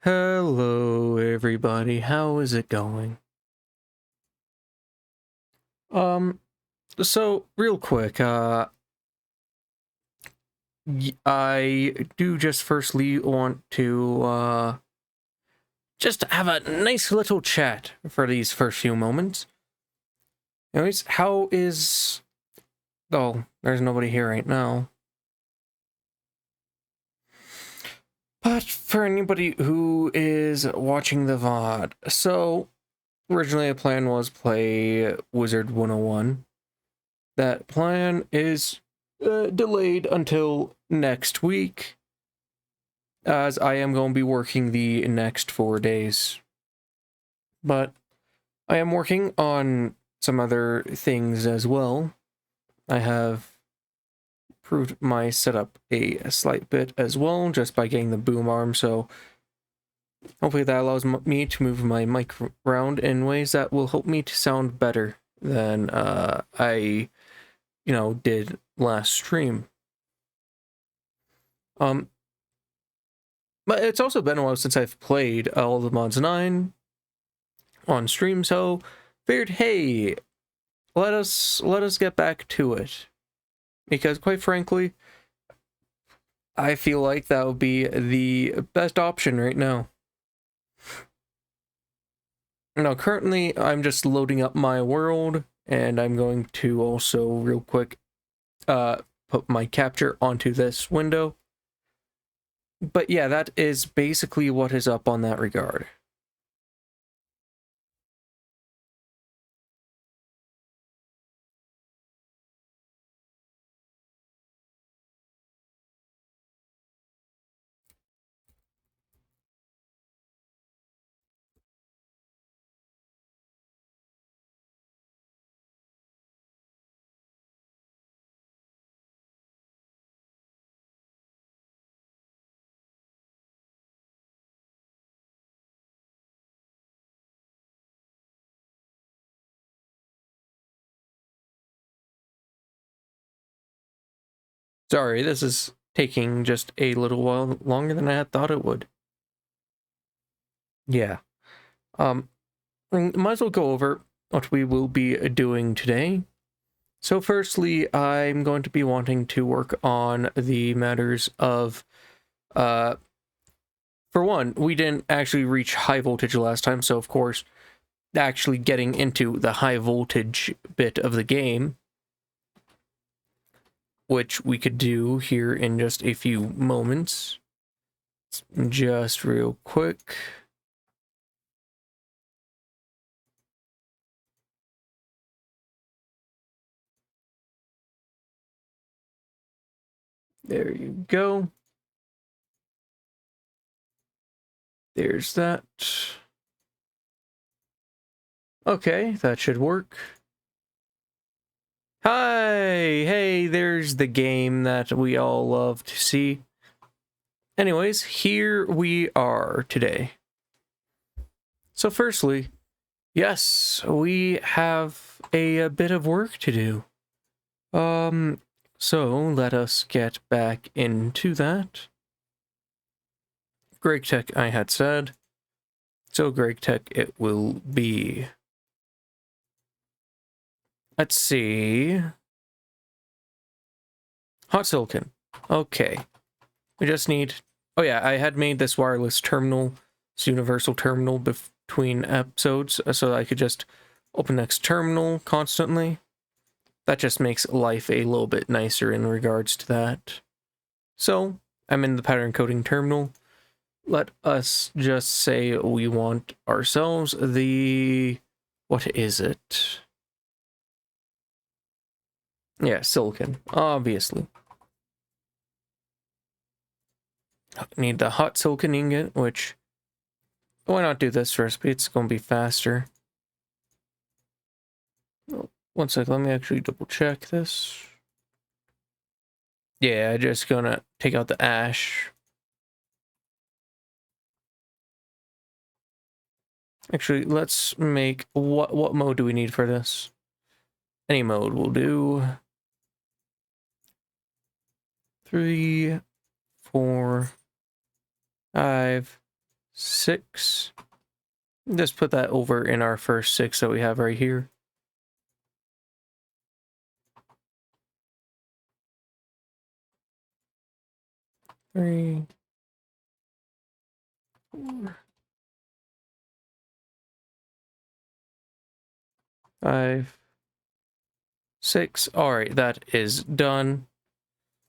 Hello, everybody. How is it going? Um, so real quick, I do just firstly want to, just have a nice little chat for these first few moments. Anyways, how is... Oh, there's nobody here right now. But for anybody who is watching the VOD, so originally a plan was play Wizard 101. That plan is delayed until next week, as I am going to be working the next 4 days. But I am working on some other things as well. I have improved my setup a slight bit as well, just by getting the boom arm, so hopefully that allows me to move my mic around in ways that will help me to sound better than I did last stream. But it's also been a while since I've played all the Mods 9 on stream, so figured, hey, let us get back to it. Because quite frankly, I feel like that would be the best option right now. Now, currently, I'm just loading up my world, and I'm going to also, real quick, put my capture onto this window. But yeah, that is basically what is up on that regard. Sorry, this is taking just a little while longer than I had thought it would. Yeah. Might as well go over what we will be doing today. So firstly, I'm going to be wanting to work on the matters of, for one, we didn't actually reach high voltage last time, so of course, actually getting into the high voltage bit of the game, which we could do here in just a few moments. Just real quick. There you go. There's that. Okay, that should work. Hi! Hey, there's the game that we all love to see. Anyways, here we are today. So firstly, yes, we have a bit of work to do. So let us get back into that. Greg Tech, I had said. So Greg Tech it will be. Let's see. Hot silicon. Okay. We just need... Oh yeah, I had made this wireless terminal, this universal terminal between episodes, so that I could just open next terminal constantly. That just makes life a little bit nicer in regards to that. So, I'm in the pattern coding terminal. Let us just say we want ourselves the... What is it? Yeah, silicon, obviously. Need the hot silicon ingot, which... Why not do this recipe? It's going to be faster. Oh, one sec, let me actually double check this. Yeah, just gonna take out the ash. Actually, let's make... What mode do we need for this? Any mode will do. 3, 4, 5, 6. Just put that over in our first 6 that we have right here. Three, 4, 5, 6. All right, that is done.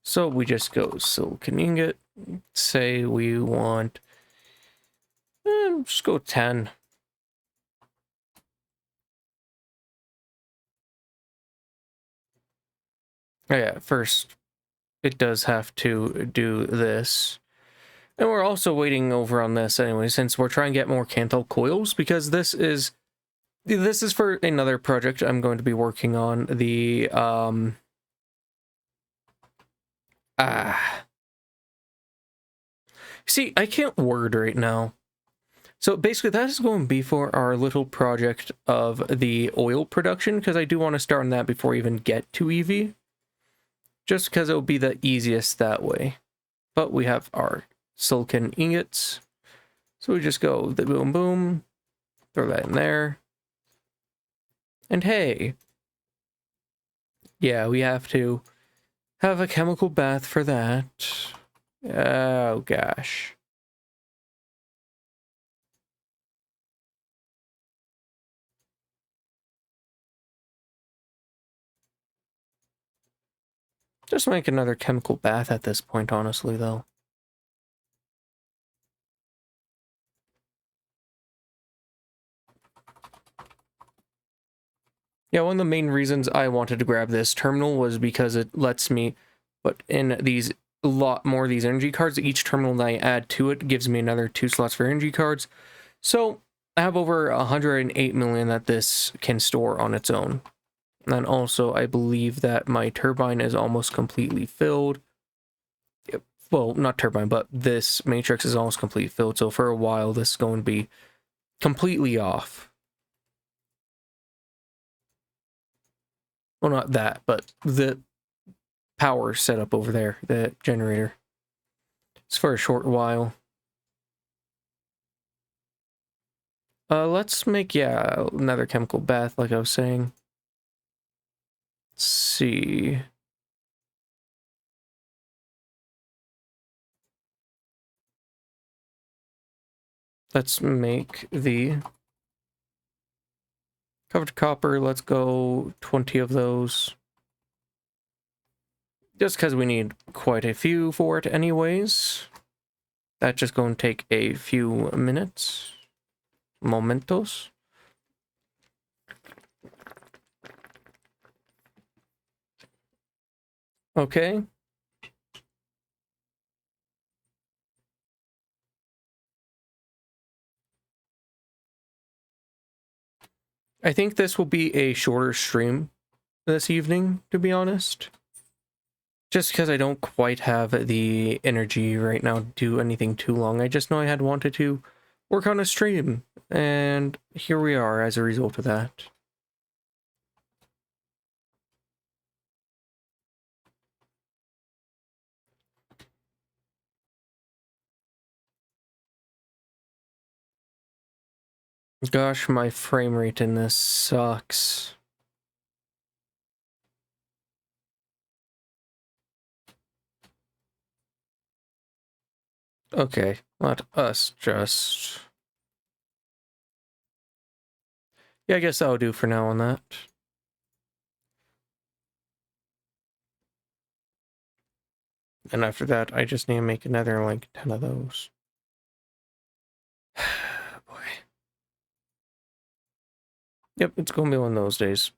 So we just go silicon ingot. Say we want, just go 10. Oh yeah, first it does have to do this. And we're also waiting over on this anyway, since we're trying to get more Cantel coils, because this is for another project I'm going to be working on. The see, I can't word right now. So basically that is going to be for our little project of the oil production, because I do want to start on that before we even get to EV. Just because it will be the easiest that way. But we have our silicon ingots. So we just go the boom boom, throw that in there. And hey, yeah, we have to have a chemical bath for that. Oh gosh. Just make another chemical bath at this point, honestly, though. Yeah, one of the main reasons I wanted to grab this terminal was because it lets me put in these a lot more of these energy cards. Each terminal that I add to it gives me another 2 slots for energy cards. So I have over 108 million that this can store on its own. And also, I believe that my turbine is almost completely filled. Well, not turbine, but this matrix is almost completely filled. So for a while, this is going to be completely off. Well, not that, but the power setup over there, the generator. It's for a short while. Let's make, yeah, another chemical bath, like I was saying. Let's see. Let's make the covered copper. Let's go 20 of those. Just because we need quite a few for it anyways. That's just going to take a few minutes. Momentos. Okay. I think this will be a shorter stream this evening, to be honest. Just because I don't quite have the energy right now to do anything too long. I just know I had wanted to work on a stream, and here we are as a result of that. Gosh, my frame rate in this sucks. Okay, let us just... Yeah, I guess that'll do for now on that. And after that, I just need to make another, like, 10 of those. Boy. Yep, it's gonna be one of those days.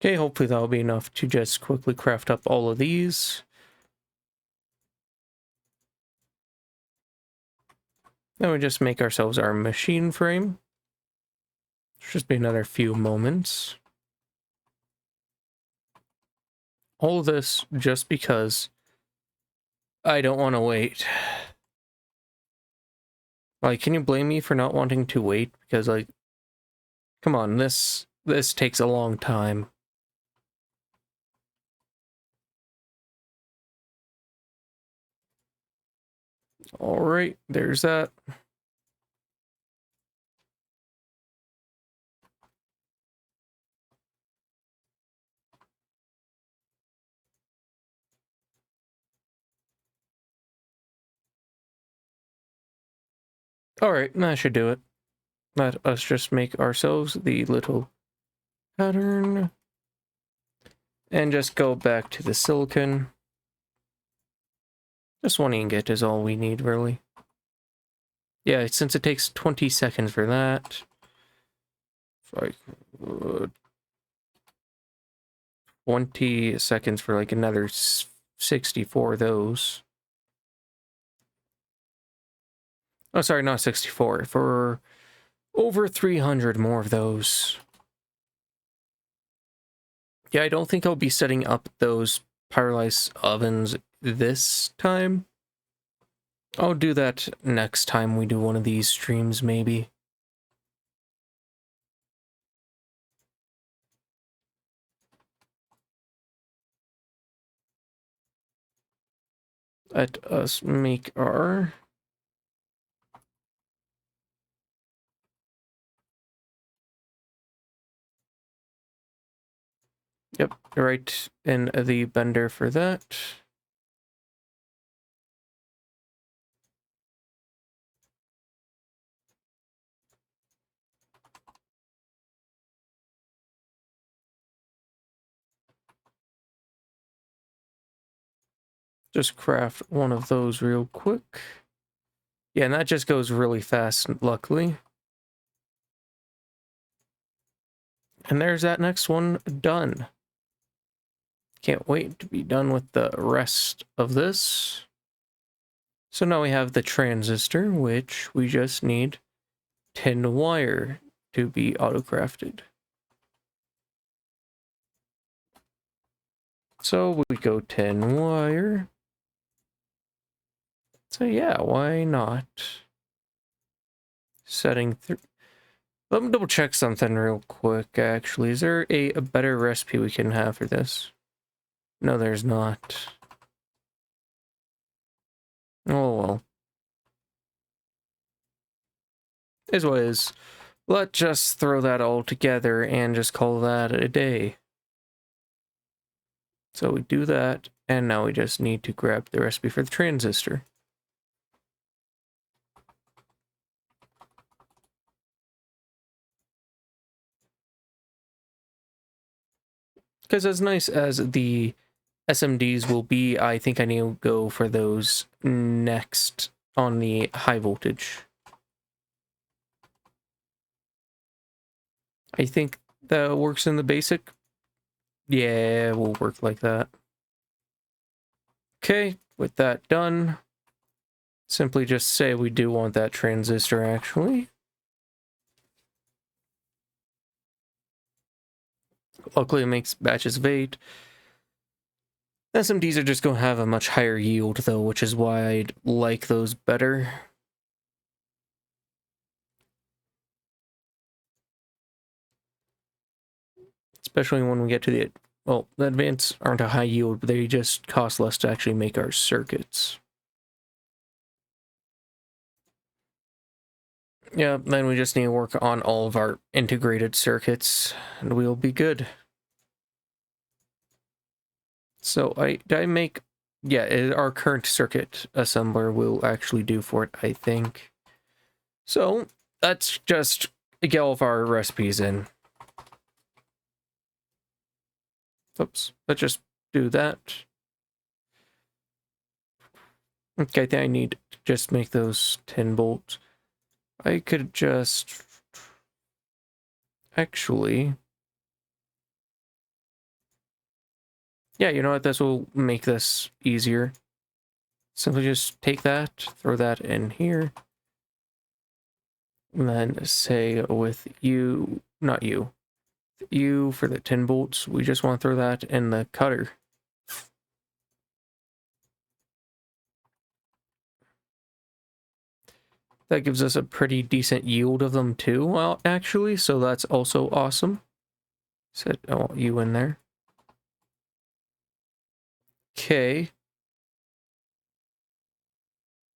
Okay, hopefully that'll be enough to just quickly craft up all of these. Then we just make ourselves our machine frame. Should just be another few moments. All of this just because I don't want to wait. Like, can you blame me for not wanting to wait? Because, like, come on, this takes a long time. All right, there's that. All right, that should do it. Let us just make ourselves the little pattern. And just go back to the silicon. Just one ingot is all we need, really. Yeah, since it takes 20 seconds for that. Like, 20 seconds for like another 64 of those. Oh, sorry, not 64. For over 300 more of those. Yeah, I don't think I'll be setting up those pyrolysis ovens this time. I'll do that next time we do one of these streams, maybe. Let us make our... Yep, right in the bender for that. Just craft one of those real quick. Yeah, and that just goes really fast, luckily. And there's that next one done. Can't wait to be done with the rest of this. So now we have the transistor, which we just need tin wire to be auto-crafted. So we go tin wire. So yeah, why not? Setting through. Let me double check something real quick, actually. Is there a better recipe we can have for this? No, there's not. Oh well. Is what is. Let's just throw that all together and just call that a day. So we do that, and now we just need to grab the recipe for the transistor. Because as nice as the SMDs will be, I think I need to go for those next on the high voltage. I think that works in the basic. Yeah, we'll work like that. Okay, with that done, simply just say we do want that transistor, actually. Luckily, it makes batches of 8. SMDs are just going to have a much higher yield, though, which is why I'd like those better. Especially when we get to the... Well, the advanced aren't a high yield, but they just cost less to actually make our circuits. Yeah, then we just need to work on all of our integrated circuits, and we'll be good. So, did I make... Yeah, our current circuit assembler will actually do for it, I think. So, let's just get all of our recipes in. Oops, let's just do that. Okay, I think I need to just make those 10 bolts. I could just... Actually... Yeah, you know what? This will make this easier. Simply just take that, throw that in here, and then say with you, not you, you for the 10 bolts, we just want to throw that in the cutter. That gives us a pretty decent yield of them too, well, actually, so that's also awesome. Set you in there. Okay.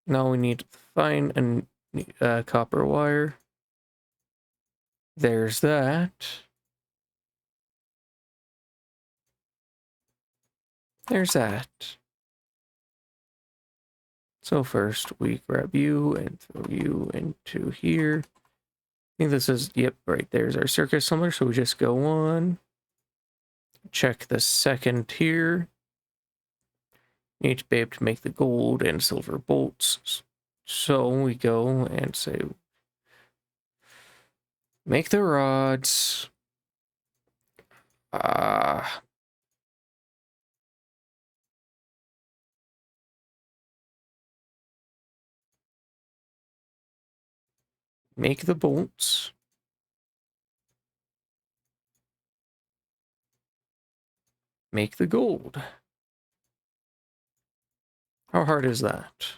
Now we need to find a copper wire. There's that. There's that. So first we grab you and throw you into here. I think this is, yep, right there's our circuit assembler. So we just go on, check the second here. Need to be able to make the gold and silver bolts. So we go and say, make the rods. Make the bolts. Make the gold. How hard is that?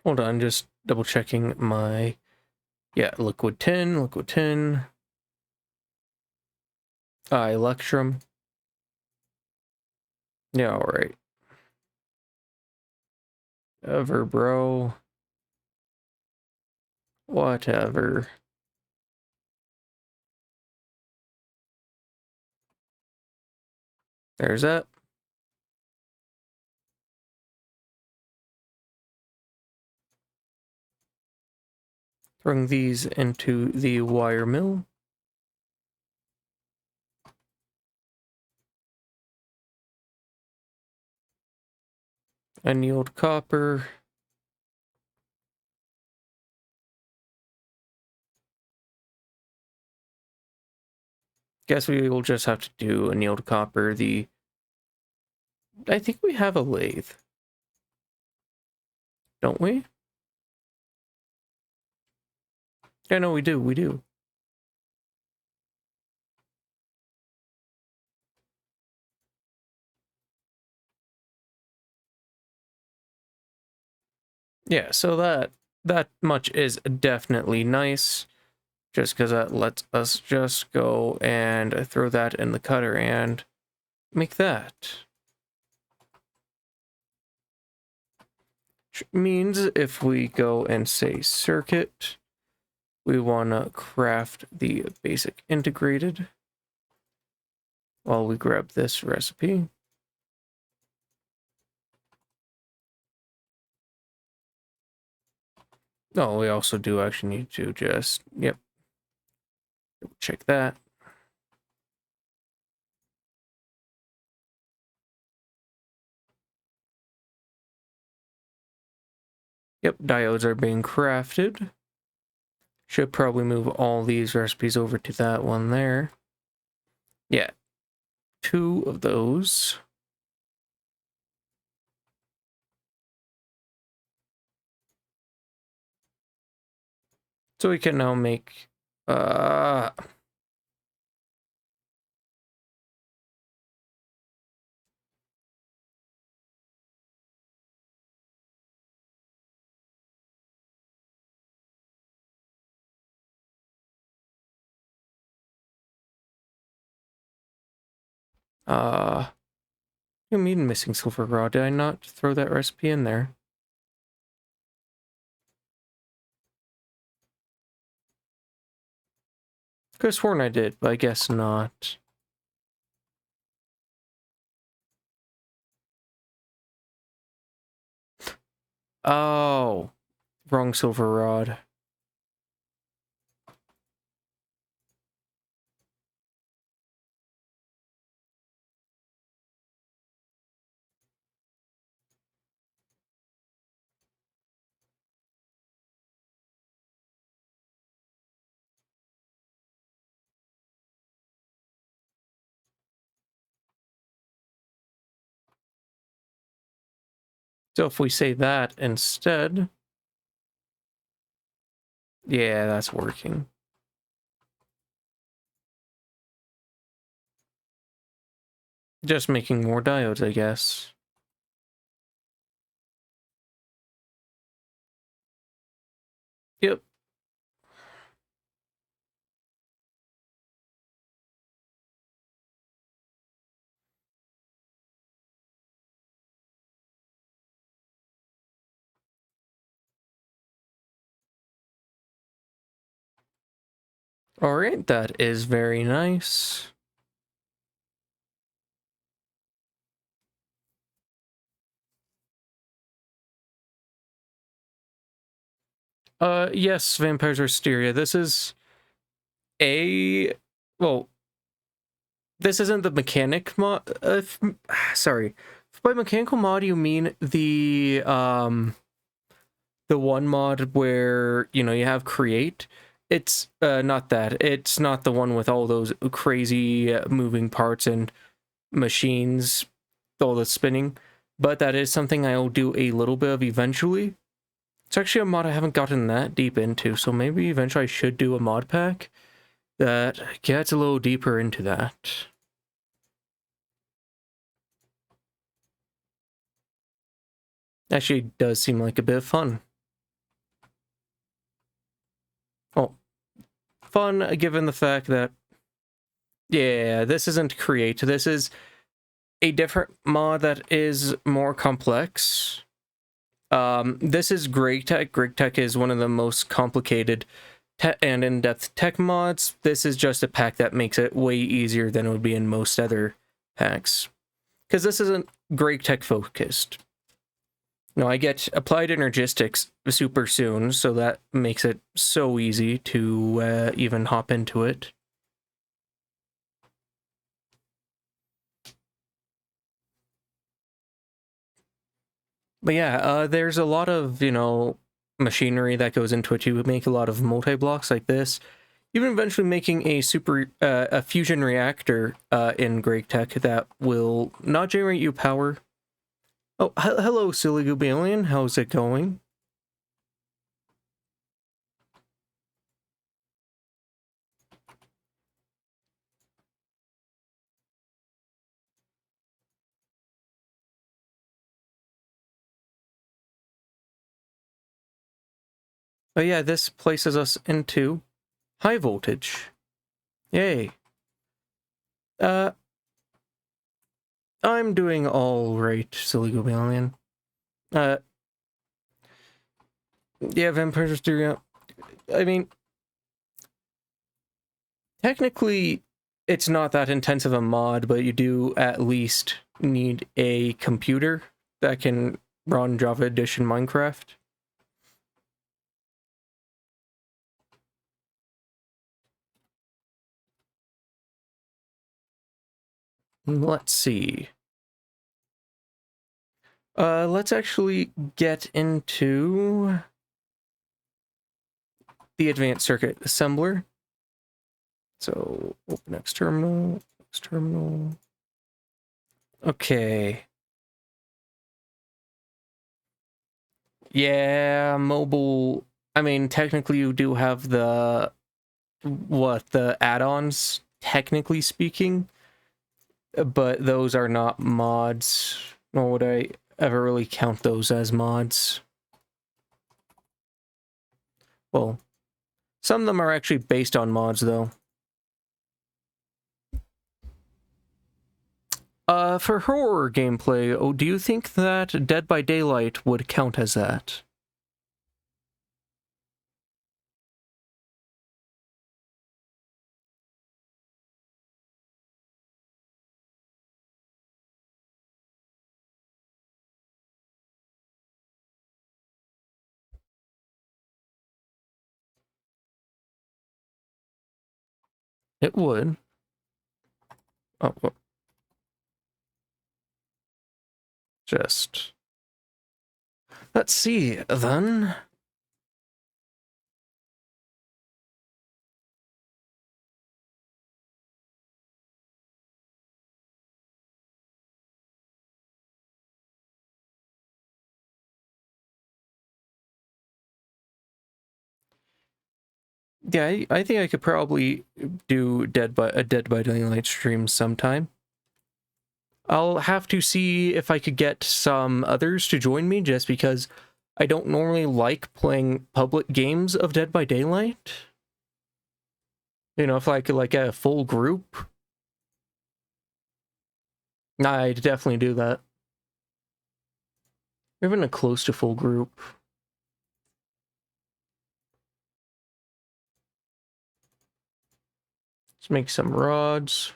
Hold on, just double checking my, yeah, liquid tin, liquid tin. Electrum. Yeah, alright. Ever, bro. Whatever. There's that. Throwing these into the wire mill. Annealed copper. Guess we will just have to do annealed copper. I think we have a lathe. Don't we? Yeah, no, we do. We do. Yeah, so that much is definitely nice. Just because that lets us just go and throw that in the cutter and make that. Which means if we go and say circuit, we want to craft the basic integrated while we grab this recipe. Oh, we also do actually need to just, yep, check that. Yep, diodes are being crafted. Should probably move all these recipes over to that one there. Yeah, 2 of those. So we can now make, you mean missing silver rod? Did I not throw that recipe in there? Could have sworn I did, but I guess not. Oh, wrong silver rod. So if we say that instead, yeah, that's working. Just making more diodes, I guess. Yep. All right, that is very nice. Yes, Vampires Hysteria. This is a... Well, this isn't the mechanic mod... sorry. If by mechanical mod, you mean the one mod where, you know, you have create. It's not that. It's not the one with all those crazy moving parts and machines, all the spinning. But that is something I'll do a little bit of eventually. It's actually a mod I haven't gotten that deep into, so maybe eventually I should do a mod pack that gets a little deeper into that. Actually, does seem like a bit of fun. Well, fun given the fact that, yeah, this isn't create. This is a different mod that is more complex. This is Greg Tech. Greg Tech is one of the most complicated and in-depth tech mods. This is just a pack that makes it way easier than it would be in most other packs. Because this isn't Greg Tech focused. No, I get applied energistics super soon, so that makes it so easy to even hop into it. But yeah, there's a lot of, you know, machinery that goes into it. You make a lot of multi-blocks like this. Even eventually making a a fusion reactor in Greg Tech that will not generate you power. Oh, hello, silly gooby alien. How's it going? Oh yeah, this places us into high voltage. Yay. Uh, I'm doing all right, silly gooby alien. Yeah, Vampire Studio. I mean, technically, it's not that intensive a mod, but you do at least need a computer that can run Java Edition Minecraft. Let's see. Let's actually get into the advanced circuit assembler. So, open X terminal, X terminal. Okay. Yeah, mobile. I mean, technically, you do have the add-ons, technically speaking, but those are not mods, nor would I ever really count those as mods. Well, some of them are actually based on mods, though. For horror gameplay, oh, do you think that Dead by Daylight would count as that? It would. Oh, well. Just... Let's see, then. Yeah, I think I could probably do a Dead by Daylight stream sometime. I'll have to see if I could get some others to join me, just because I don't normally like playing public games of Dead by Daylight. You know, if I could like get a full group, I'd definitely do that. Even a close to full group. Let's make some rods.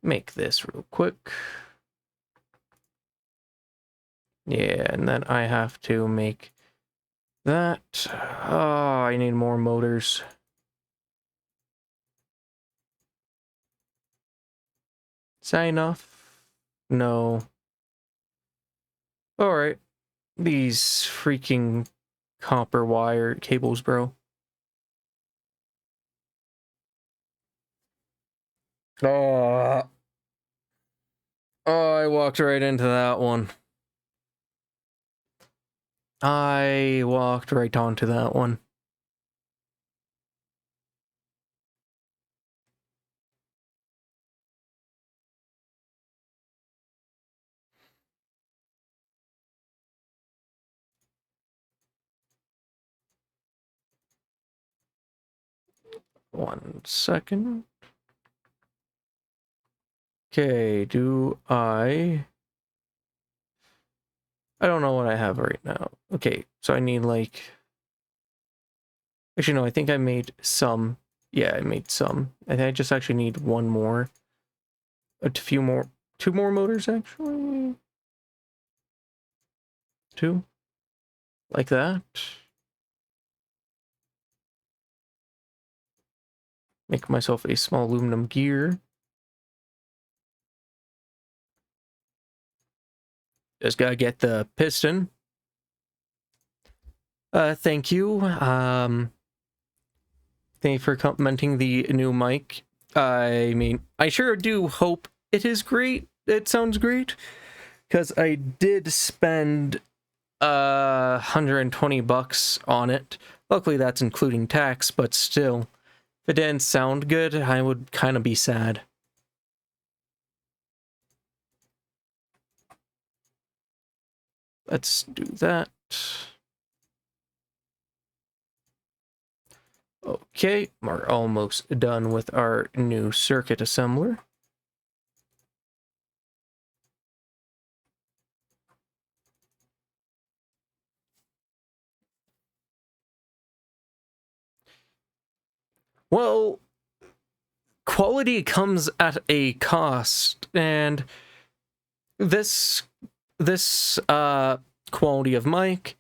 Make this real quick. Yeah, and then I have to make that. Oh, I need more motors. Is that enough? No. Alright. These freaking copper wire cables, bro. Oh, I walked right into that one. I walked right onto that one. One second. Okay, do I don't know what I have right now. Okay, so I need like... Actually, no, I think I made some. Yeah, I made some. I think I just actually need one more. A few more. Two more motors, actually. Two. Like that. Make myself a small aluminum gear. Just gotta get the piston. Thank you. Thank you for complimenting the new mic. I mean, I sure do hope it is great. It sounds great. Because I did spend $120 on it. Luckily, that's including tax, but still, if it didn't sound good, I would kind of be sad. Let's do that. Okay, we're almost done with our new circuit assembler. Well, quality comes at a cost, and this quality of mic,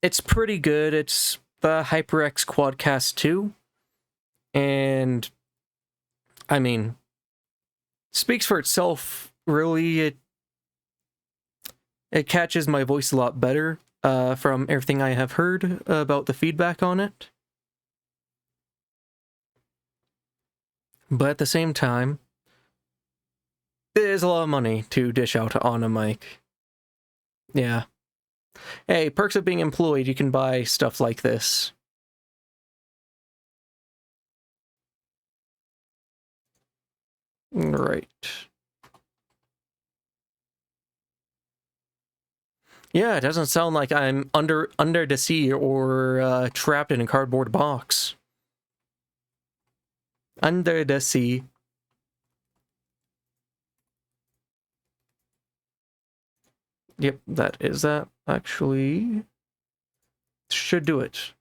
it's pretty good. It's the HyperX Quadcast 2, and I mean, speaks for itself. Really, it catches my voice a lot better from everything I have heard about the feedback on it. But at the same time, it is a lot of money to dish out on a mic. Yeah. Hey, perks of being employed, you can buy stuff like this. Right. Yeah, it doesn't sound like I'm under the sea or trapped in a cardboard box. Under the sea. Yep, that is that. Actually, should do it.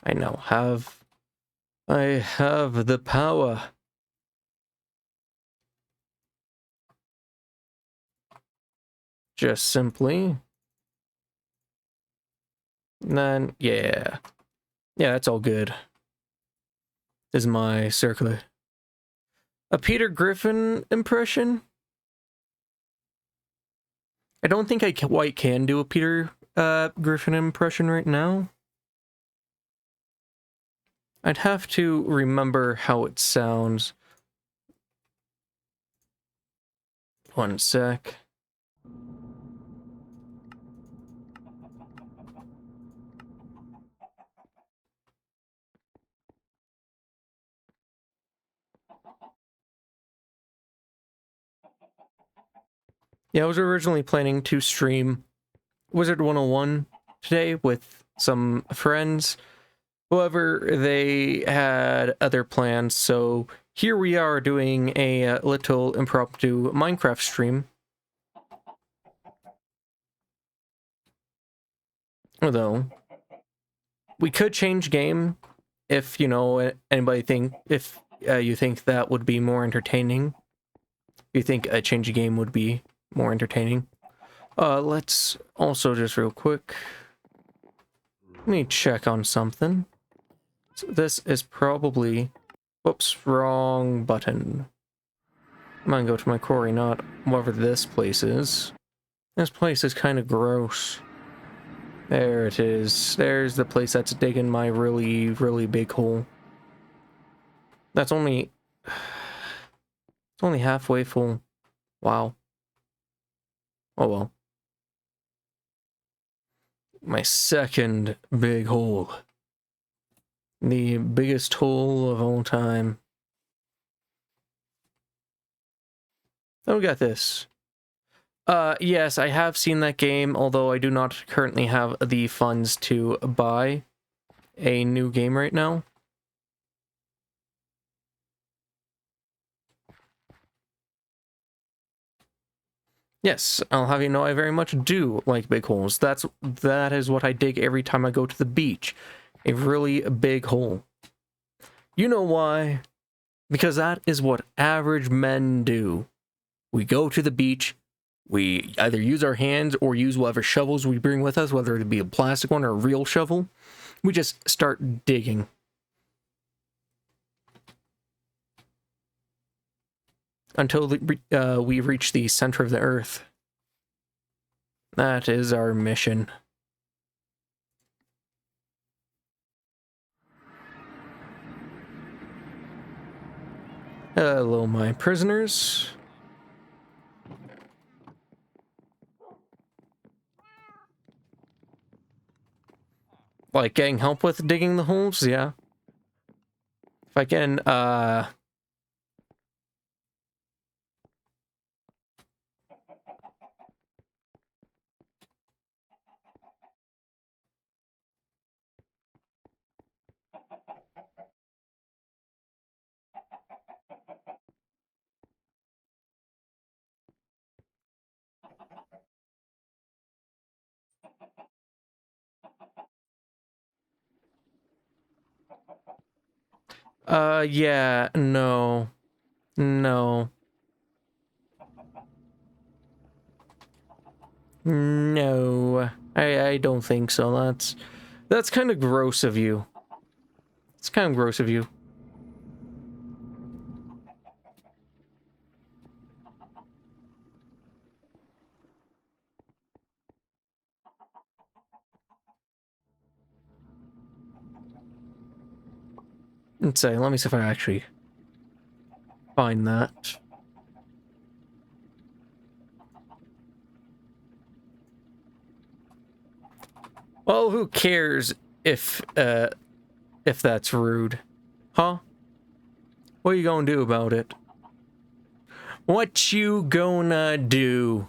I now have... I have the power. Just simply... Then, yeah. Yeah, that's all good. is my circle. A Peter Griffin impression? I don't think I quite can do a Peter Griffin impression right now. I'd have to remember how it sounds. One sec. Yeah, I was originally planning to stream Wizard 101 today with some friends. However, they had other plans, so here we are doing a little impromptu Minecraft stream. Although, we could change game if, you know, anybody think, if you think that would be more entertaining. You think a change of game would be more entertaining. Let's also just real quick, let me check on something. So this is probably, whoops, wrong button. I'm gonna go to my quarry, not wherever this place is. This place is kind of gross. There it is. There's the place that's digging my really, really big hole. That's only... It's only halfway full. Wow. Oh well. My second big hole. The biggest hole of all time. Then we got this. Yes, I have seen that game, although I do not currently have the funds to buy a new game right now. Yes, I'll have you know I very much do like big holes. That is what I dig every time I go to the beach. A really big hole. You know why? Because that is what average men do. We go to the beach, we either use our hands or use whatever shovels we bring with us, whether it be a plastic one or a real shovel. We just start digging. Until we reach the center of the earth. That is our mission. Hello, my prisoners. Like getting help with digging the holes? Yeah. If I can, yeah, no. No. No. I don't think so. That's kind of gross of you. It's kind of gross of you. Let's say, let me see if I actually find that. Well, who cares if that's rude? Huh? What you gonna do about it? What you gonna do?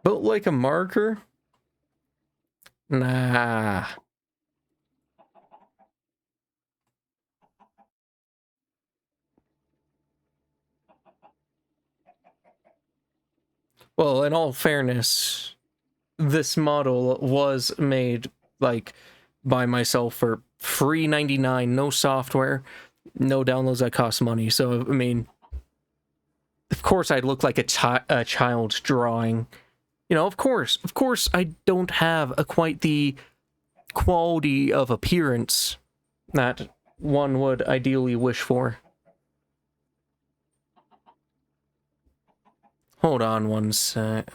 Built like a marker? Nah. Well, in all fairness, this model was made, like, by myself for free 99, no software, no downloads that cost money. So, I mean, of course I'd look like a child's drawing. You know, of course I don't have quite the quality of appearance that one would ideally wish for. Hold on one sec.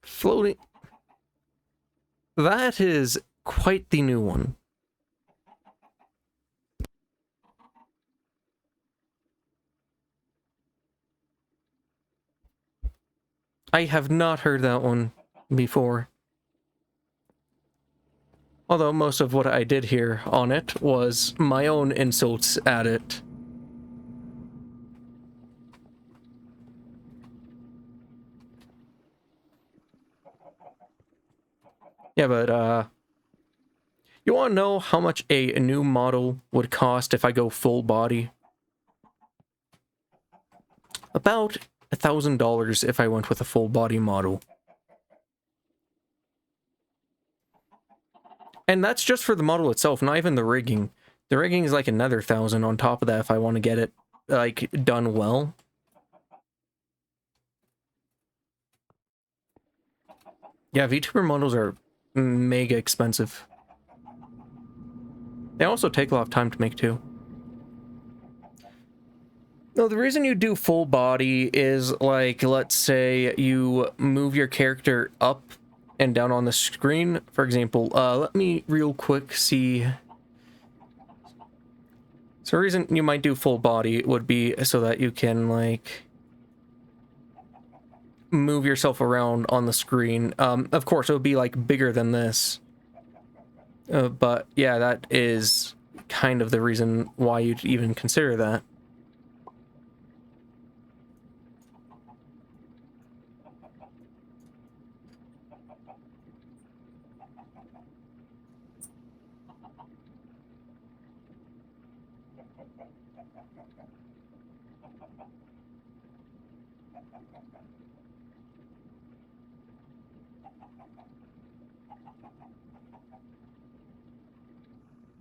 Floating. That is quite the new one. I have not heard that one before. Although most of what I did hear on it was my own insults at it. Yeah, but, you want to know how much a new model would cost if I go full body? About $1,000 if I went with a full body model. And that's just for the model itself, not even the rigging. The rigging is like another 1,000 on top of that if I want to get it, like, done well. Yeah, VTuber models are mega expensive. They also take a lot of time to make, too. No, the reason you do full body is, like, let's say you move your character up and down on the screen. For example, let me real quick see. So the reason you might do full body would be so that you can, like, move yourself around on the screen. Of course, it would be, like, bigger than this. But, yeah, that is kind of the reason why you'd even consider that.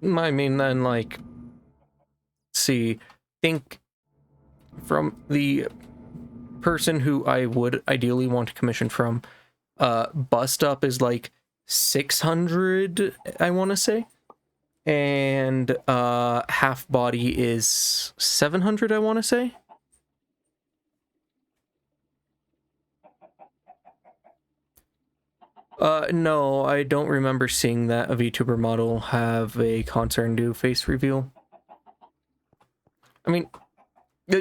I mean, then, like, see, think from the person who I would ideally want to commission from, bust up is like 600, I want to say, and half body is 700, I want to say. No, I don't remember seeing that a VTuber model have a concert and do face reveal. I mean,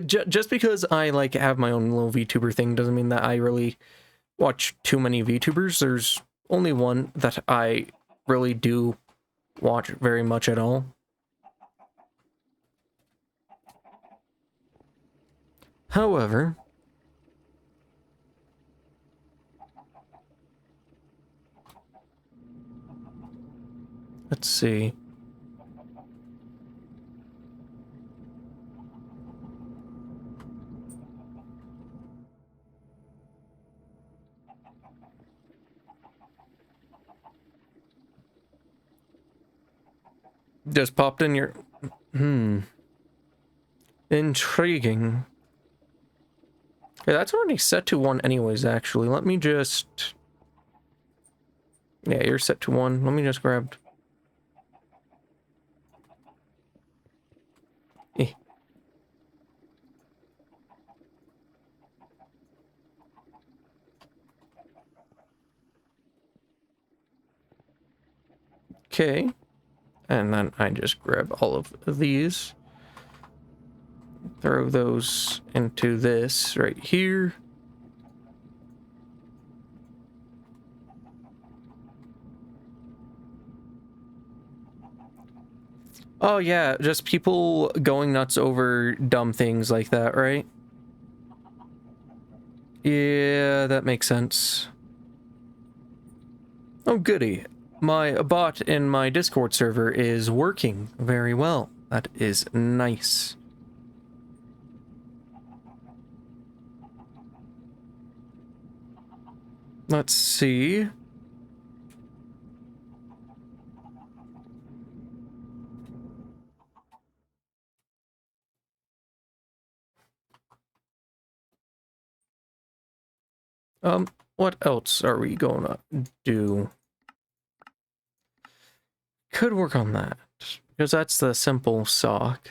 just because I, like, have my own little VTuber thing doesn't mean that I really watch too many VTubers. There's only one that I really do watch very much at all. However, let's see. Just popped in your... Intriguing. Yeah, that's already set to 1 anyways, actually. Let me just... Yeah, you're set to 1. Let me just grab... Eh. Okay. And then I just grab all of these. Throw those into this right here. Oh yeah, just people going nuts over dumb things like that, right? Yeah, that makes sense. Oh goody. my bot in my Discord server is working very well. That is nice. Let's see. What else are we gonna do? Could work on that, because that's the simple sock.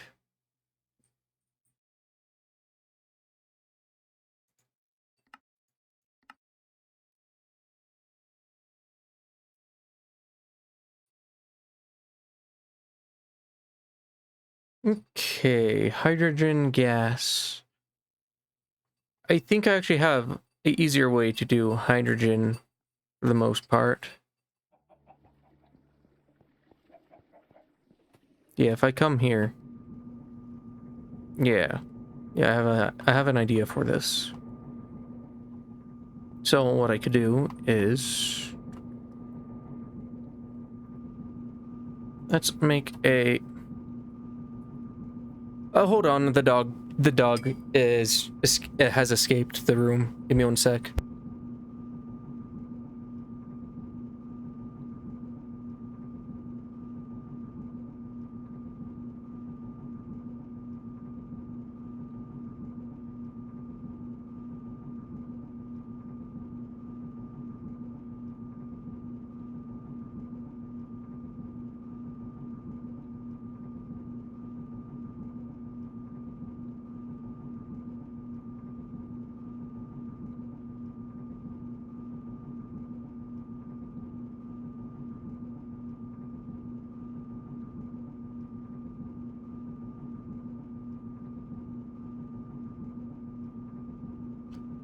Okay, hydrogen gas. I think I actually have an easier way to do hydrogen for the most part. Yeah, if I come here. Yeah. Yeah, I have an idea for this. So what I could do is let's make a oh, hold on, the dog has escaped the room. Give me 1 sec.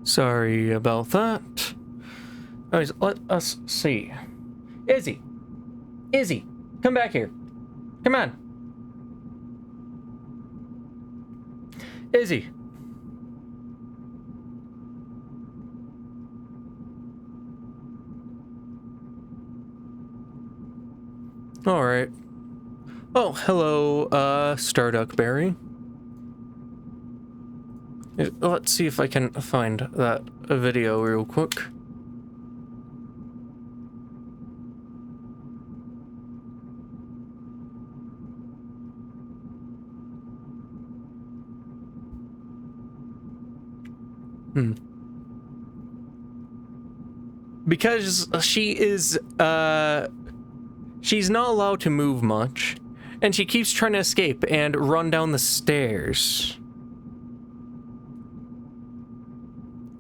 Sorry about that. Anyways, let us see. Izzy! Izzy! Come back here. Come on. Izzy! Alright. Oh, hello, Starduckberry. Let's see if I can find that video real quick. Because she is, she's not allowed to move much, and she keeps trying to escape and run down the stairs.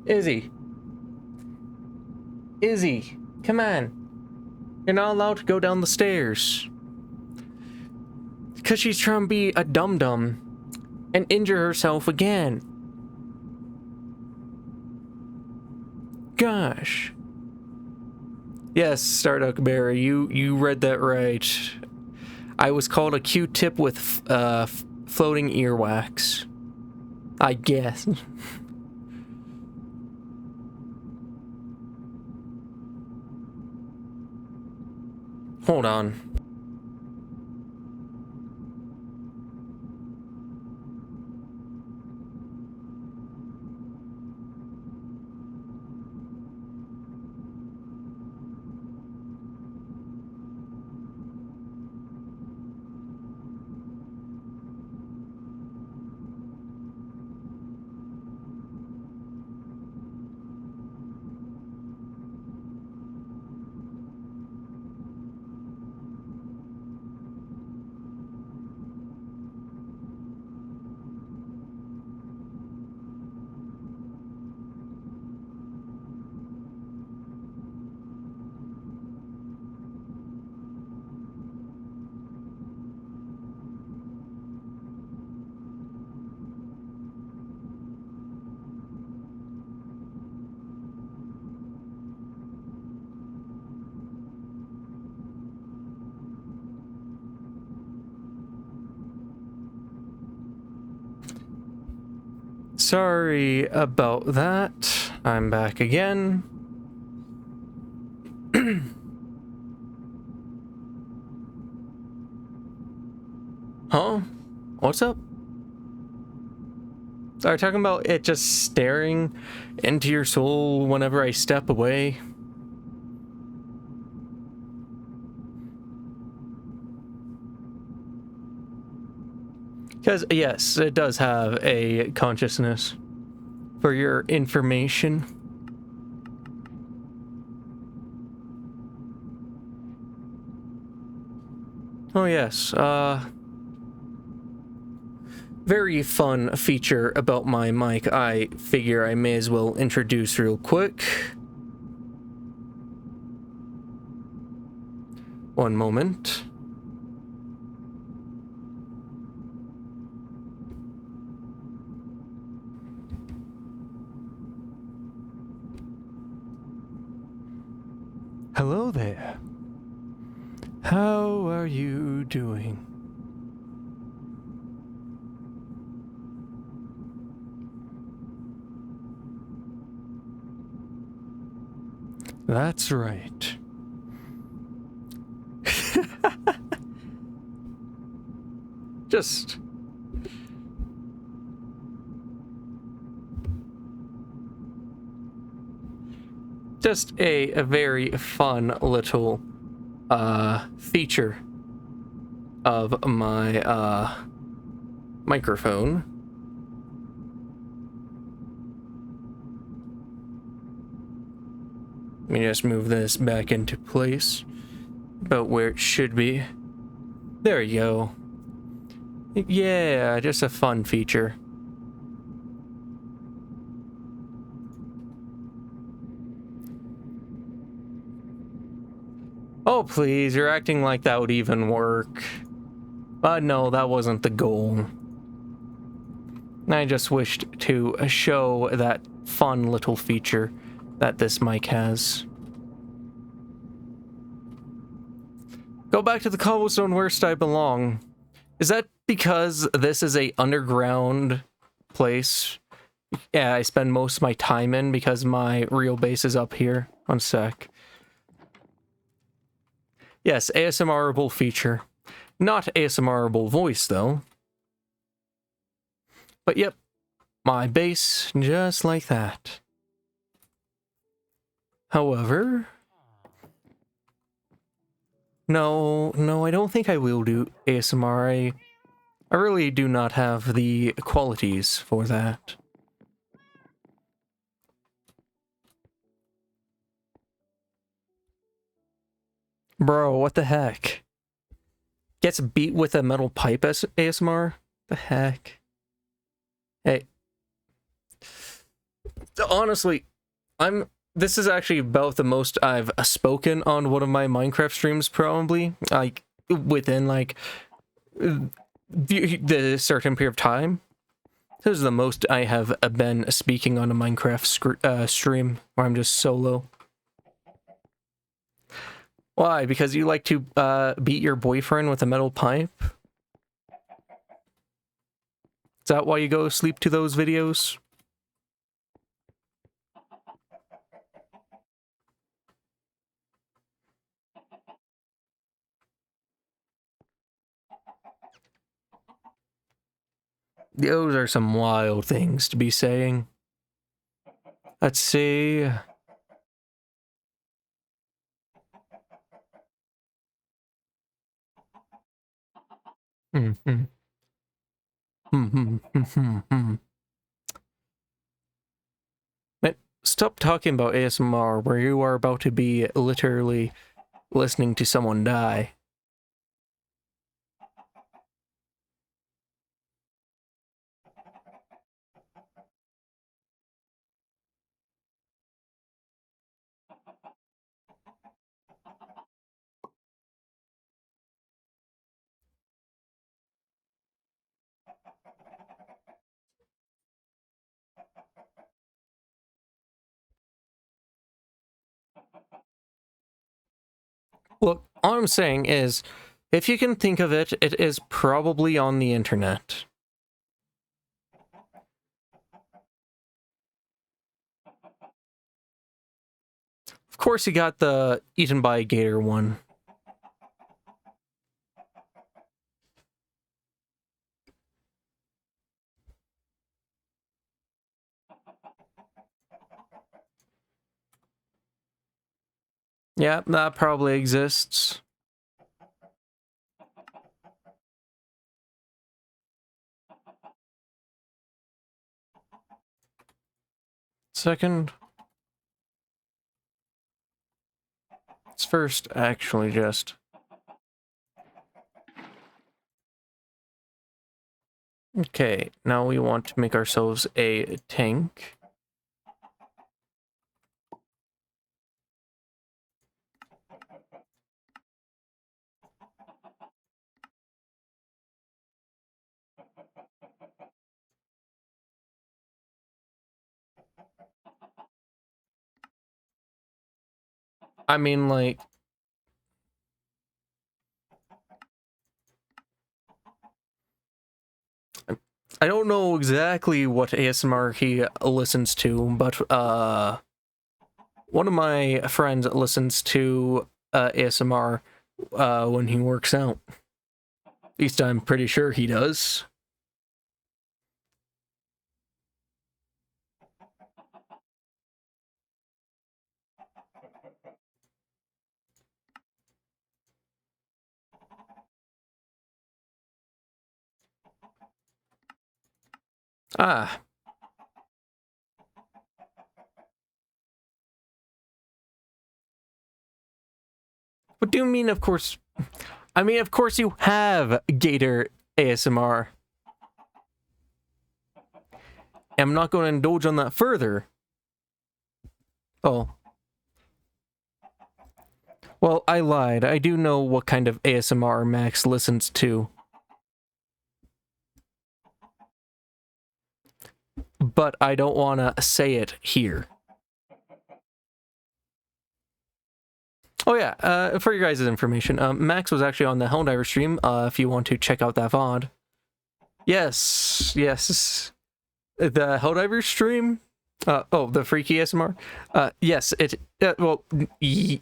Izzy. Izzy, come on. You're not allowed to go down the stairs. Because she's trying to be a dum-dum and injure herself again. Gosh. Yes, Starduckberry, you read that right. I was called a Q-tip with floating earwax. I guess. Hold on. Sorry about that. I'm back again. Huh? What's up? Are you talking about it just staring into your soul whenever I step away? Because, yes, it does have a consciousness. For your information. Oh, yes, very fun feature about my mic I figure I may as well introduce real quick. One moment. Hello there. How are you doing? That's right. Just a very fun little feature of my microphone. Let me just move this back into place about where it should be. There you go. Yeah, just a fun feature. Oh, please, you're acting like that would even work. But no, that wasn't the goal. I just wished to show that fun little feature that this mic has. Go back to the cobblestone where I belong. Is that because this is a underground place? Yeah, I spend most of my time in because my real base is up here. One sec. Yes, ASMRable feature. Not ASMRable voice, though. But yep, my base, just like that. However... No, I don't think I will do ASMR. I really do not have the qualities for that. Bro, what the heck? Gets beat with a metal pipe as ASMR? The heck? Hey. Honestly, this is actually about the most I've spoken on one of my Minecraft streams, probably. Like, within, like, the certain period of time. This is the most I have been speaking on a Minecraft stream, where I'm just solo. Why? Because you like to beat your boyfriend with a metal pipe? Is that why you go to sleep to those videos? Those are some wild things to be saying. Let's see. Stop talking about ASMR where you are about to be literally listening to someone die. Look, all I'm saying is, if you can think of it, it is probably on the internet. Of course you got the eaten by a gator one. Yeah, that probably exists. Second. Let's first actually just... Okay, now we want to make ourselves a tank. I mean, like... I don't know exactly what ASMR he listens to, but one of my friends listens to ASMR when he works out. At least I'm pretty sure he does. Ah. What do you mean, of course? I mean, of course you have Gator ASMR. I'm not going to indulge on that further. Oh. Well, I lied. I do know what kind of ASMR Max listens to. But I don't want to say it here. Oh yeah, for your guys' information, Max was actually on the Helldiver stream, if you want to check out that VOD. Yes, yes. The Helldiver stream? Oh, the Freaky ASMR? Yes, it, well,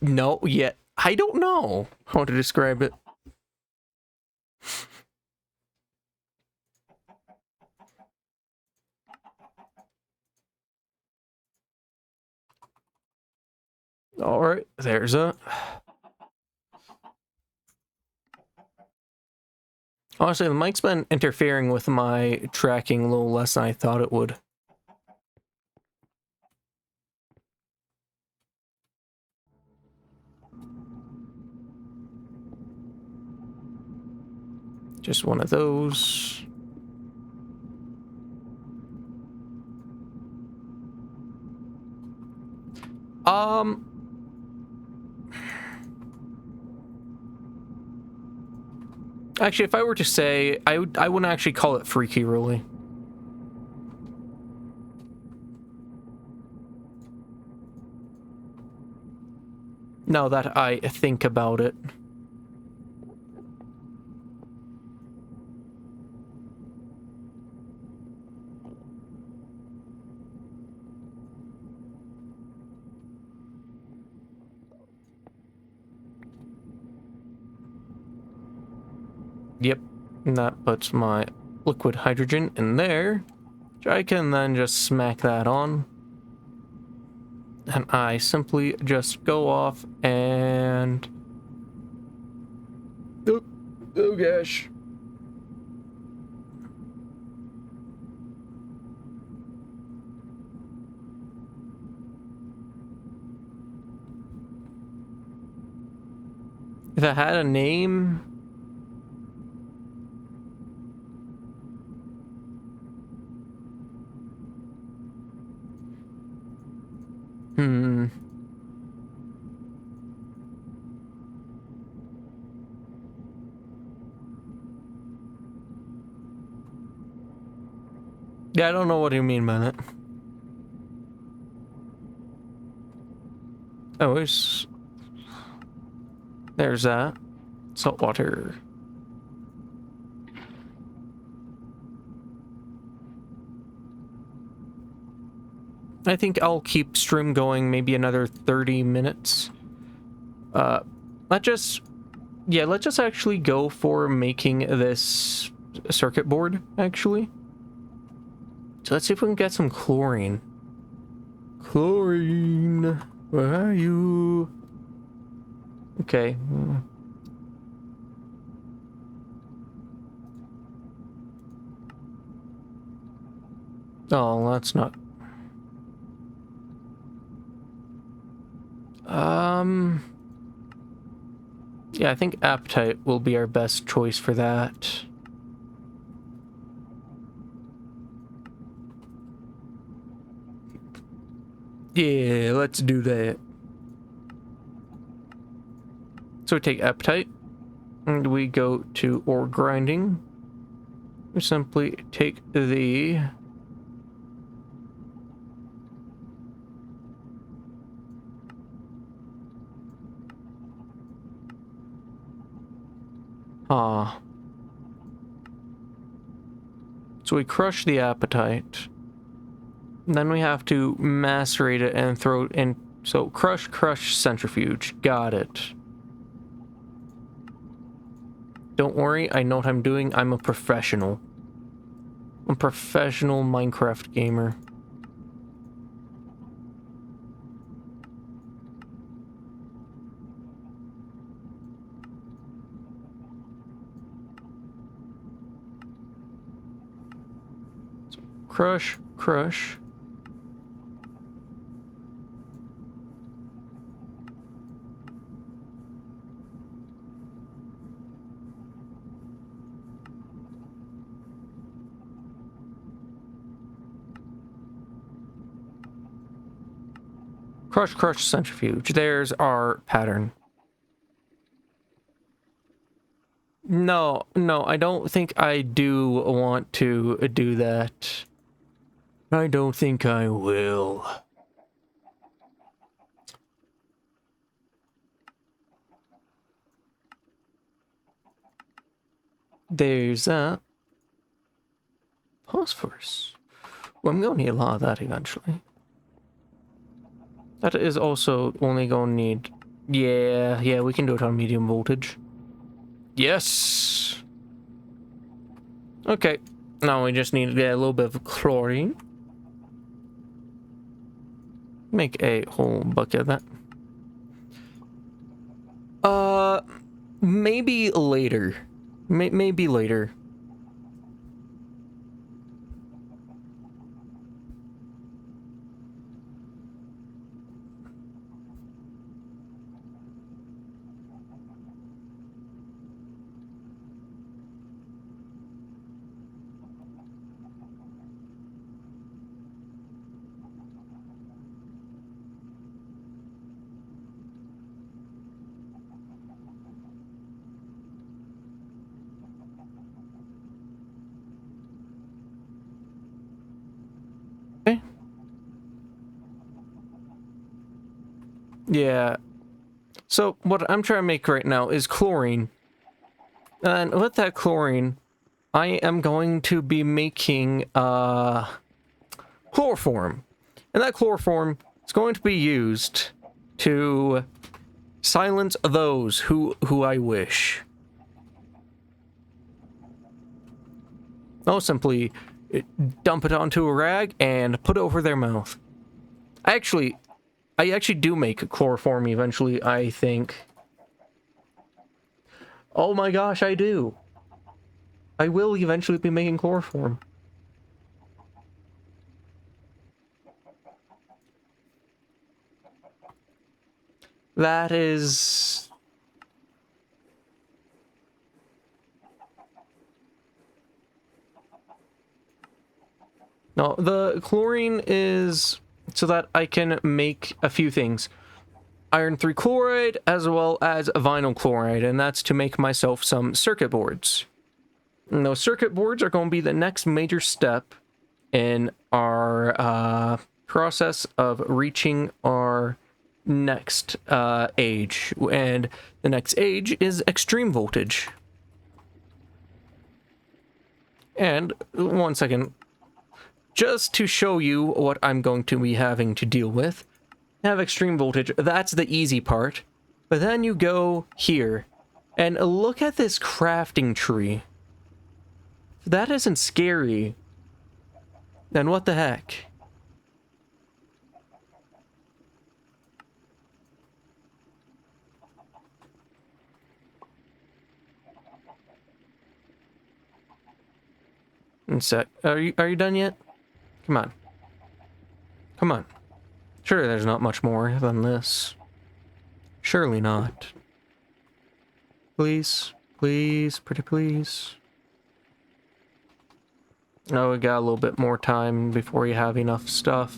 no, yeah, I don't know how to describe it. Alright, there's a... Honestly, the mic's been interfering with my tracking a little less than I thought it would. Just one of those. Actually, if I were to say, I wouldn't actually call it freaky, really. Now that I think about it. Yep, and that puts my liquid hydrogen in there, which I can then just smack that on. And I simply just go off and... Oh gosh. If I had a name... Yeah, I don't know what you mean by that. Oh, there's that. Salt water. I think I'll keep stream going maybe another 30 minutes. Let's just actually go for making this circuit board, actually. So let's see if we can get some chlorine. Chlorine, where are you? Okay. Oh, that's not... Yeah, I think appetite will be our best choice for that. Yeah, let's do that. So we take appetite, and we go to ore grinding. We simply take the... Ah. So we crush the appetite. Then we have to macerate it and throw it in. So crush, crush, centrifuge. Got it. Don't worry, I know what I'm doing. I'm a professional. I'm a professional Minecraft gamer. So crush, crush. Crush, crush, centrifuge. There's our pattern. No, no, I don't think I do want to do that. I don't think I will. There's that. Phosphorus. Well, I'm going to need a lot of that eventually. That is also only going to need... Yeah, we can do it on medium voltage. Yes! Okay. Now we just need to get a little bit of chlorine. Make a whole bucket of that. Maybe later. Maybe later. Okay. Yeah. So what I'm trying to make right now is chlorine. And with that chlorine, I am going to be making chloroform. And that chloroform is going to be used to silence those who I wish. I'll simply dump it onto a rag and put it over their mouth. I actually do make chloroform eventually, I think. Oh my gosh, I do. I will eventually be making chloroform. That is... No, the chlorine is so that I can make a few things. Iron 3 chloride as well as vinyl chloride, and that's to make myself some circuit boards. And those circuit boards are going to be the next major step in our process of reaching our next age. And the next age is extreme voltage. And 1 second, just to show you what I'm going to be having to deal with. Have extreme voltage, that's the easy part. But then you go here, and look at this crafting tree. If that isn't scary, then what the heck? One sec. Are you done yet? Come on. Come on. Sure, there's not much more than this. Surely not. Please. Please. Pretty please. Oh, we got a little bit more time before you have enough stuff.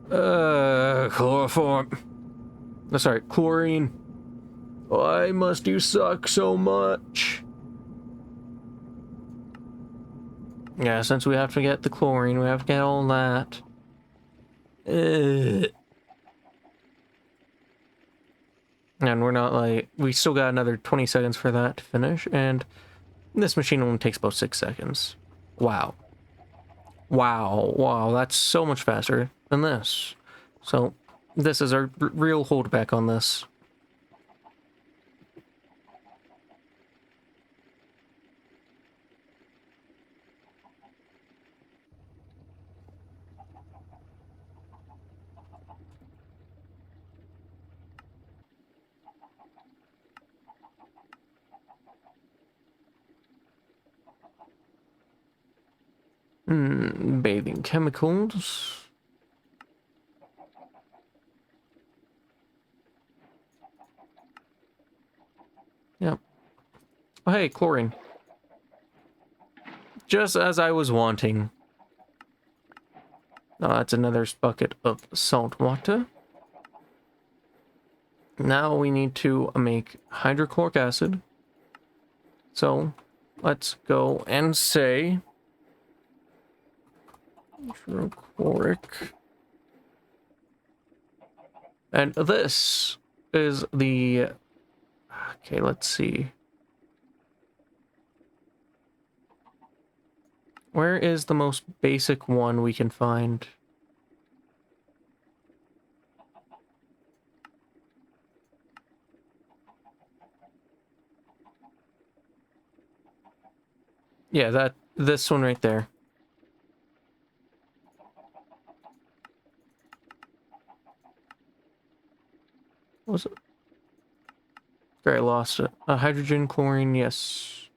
Chloroform. Oh, sorry, chlorine. Why must you suck so much? Yeah, since we have to get the chlorine, we have to get all that. And we're not like... We still got another 20 seconds for that to finish, and this machine only takes about 6 seconds. Wow. Wow, wow, that's so much faster than this. So, this is our real holdback on this. Bathing chemicals. Yep. Oh, hey, chlorine. Just as I was wanting. Oh, that's another bucket of salt water. Now we need to make hydrochloric acid. So, let's go and say... hydrochloric. And this is the... Okay, let's see. Where is the most basic one we can find? Yeah, this one right there. What was it? Great, I lost it. Hydrogen, chlorine, yes.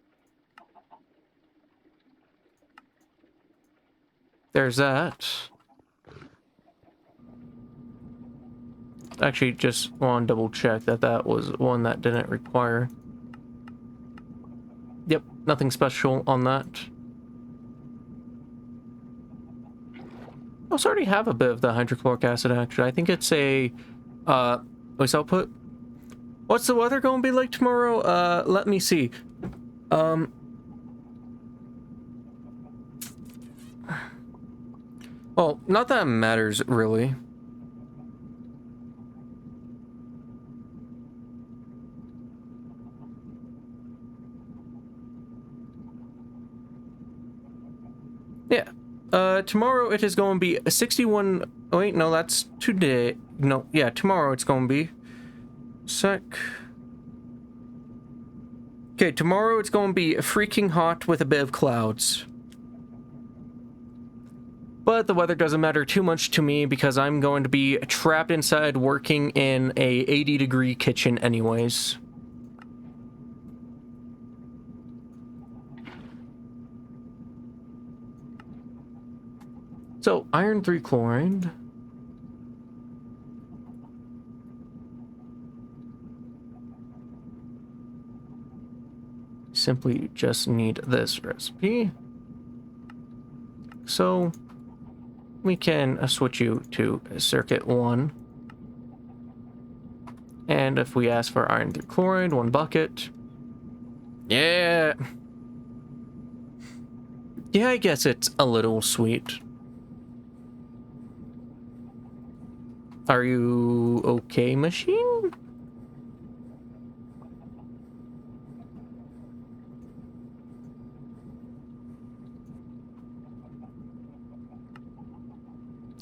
There's that. Actually, just want to double check that that was one that didn't require. Yep, nothing special on that. I also already have a bit of the hydrochloric acid, actually. I think it's a, voice output. What's the weather going to be like tomorrow? Let me see. Well, not that it matters, really. Yeah. Tomorrow it is going to be 61... Oh, wait, no, that's today. No, yeah, tomorrow it's going to be... Sec... Okay, tomorrow it's going to be freaking hot with a bit of clouds. But the weather doesn't matter too much to me because I'm going to be trapped inside working in a 80-degree kitchen anyways. So, iron 3 chloride. Simply just need this recipe. So, we can switch you to circuit 1. And if we ask for iron 3 chloride, 1 bucket. Yeah! Yeah, I guess it's a little sweet. Are you okay, machine?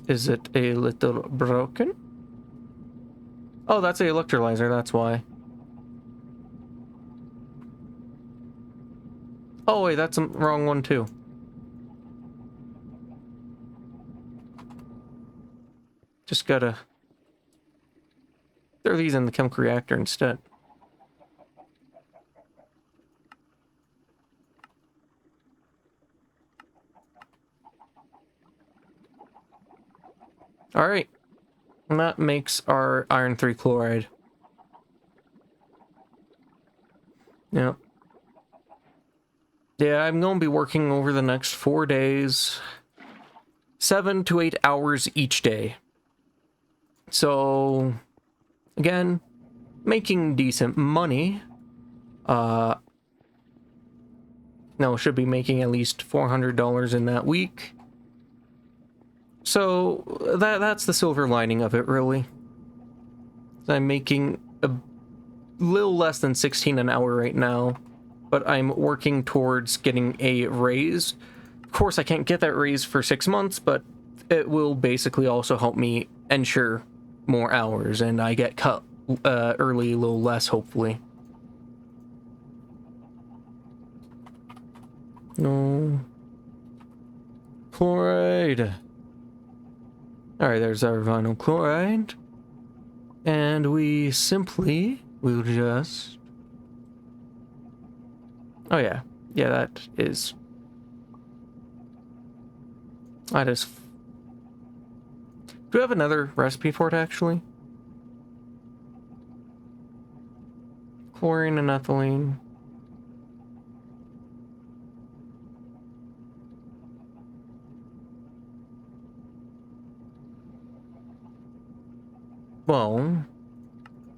Is it a little broken? Oh, that's the electrolyzer, that's why. Oh, wait, that's the wrong one, too. Just gotta throw these in the chemical reactor instead. All right. And that makes our iron 3 chloride. Yeah. Yeah, I'm going to be working over the next 4 days, 7 to 8 hours each day. So, again, making decent money. No, should be making at least $400 in that week. So, that's the silver lining of it, really. I'm making a little less than 16 an hour right now, but I'm working towards getting a raise. Of course, I can't get that raise for 6 months, but it will basically also help me ensure more hours, and I get cut early a little less, hopefully. No. Chloride. Alright, there's our vinyl chloride. And we simply will just... Oh yeah. Yeah, that is... Do we have another recipe for it, actually? Chlorine and ethylene. Well,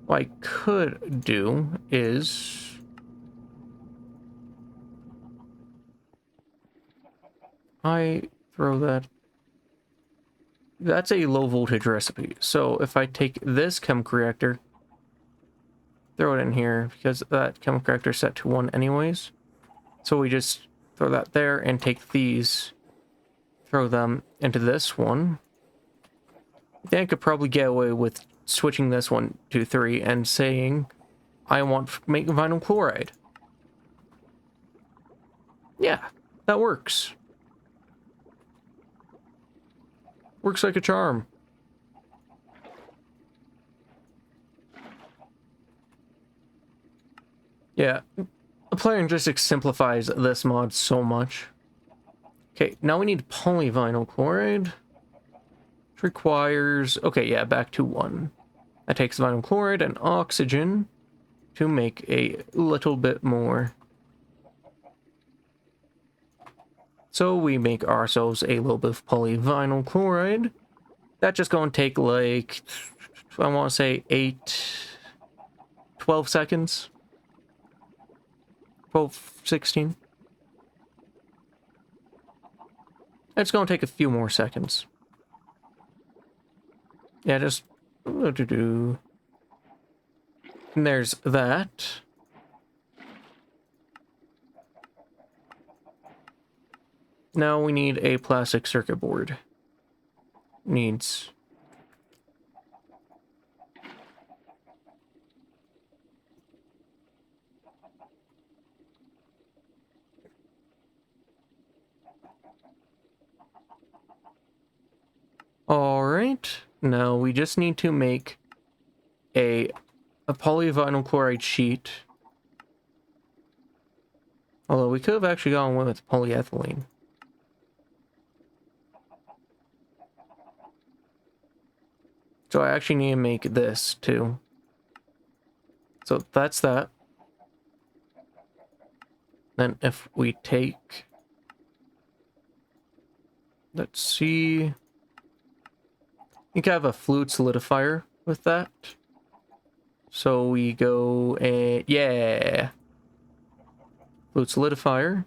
what I could do is... I throw that... That's a low voltage recipe. So if I take this chemical reactor, throw it in here, because that chemical reactor is set to 1 anyways. So we just throw that there and take these, throw them into this one. I think I could probably get away with switching this one to 3 and saying, I want to make vinyl chloride. Yeah, that works. Works like a charm. Yeah, Applying Logistics simplifies this mod so much. Okay, now we need polyvinyl chloride. Which requires... Okay, yeah, back to 1. That takes vinyl chloride and oxygen to make a little bit more. So we make ourselves a little bit of polyvinyl chloride. That's just going to take like, I want to say 12 seconds. 12, 16. It's going to take a few more seconds. Yeah, just... And there's that. Now we need a plastic circuit board. Needs... Alright, now we just need to make a polyvinyl chloride sheet. Although we could have actually gone with polyethylene. So I actually need to make this too. So that's that. Then if we take... Let's see... I think I have a fluid solidifier with that. So we go and... Yeah! Fluid solidifier.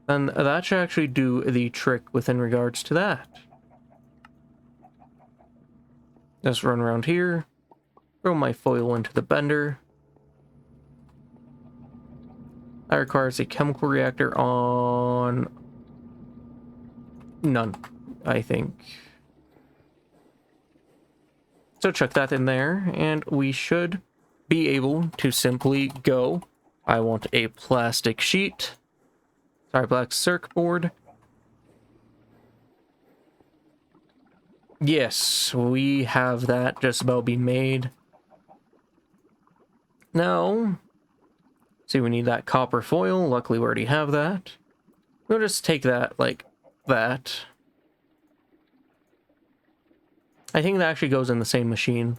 And that should actually do the trick within regards to that. Just run around here. Throw my foil into the bender. That requires a chemical reactor on... None, I think. So chuck that in there, and we should be able to simply go. I want a plastic sheet. Sorry, black circuit board. Yes, we have that just about be made. Now, see, we need that copper foil. Luckily, we already have that. We'll just take that like that. I think that actually goes in the same machine.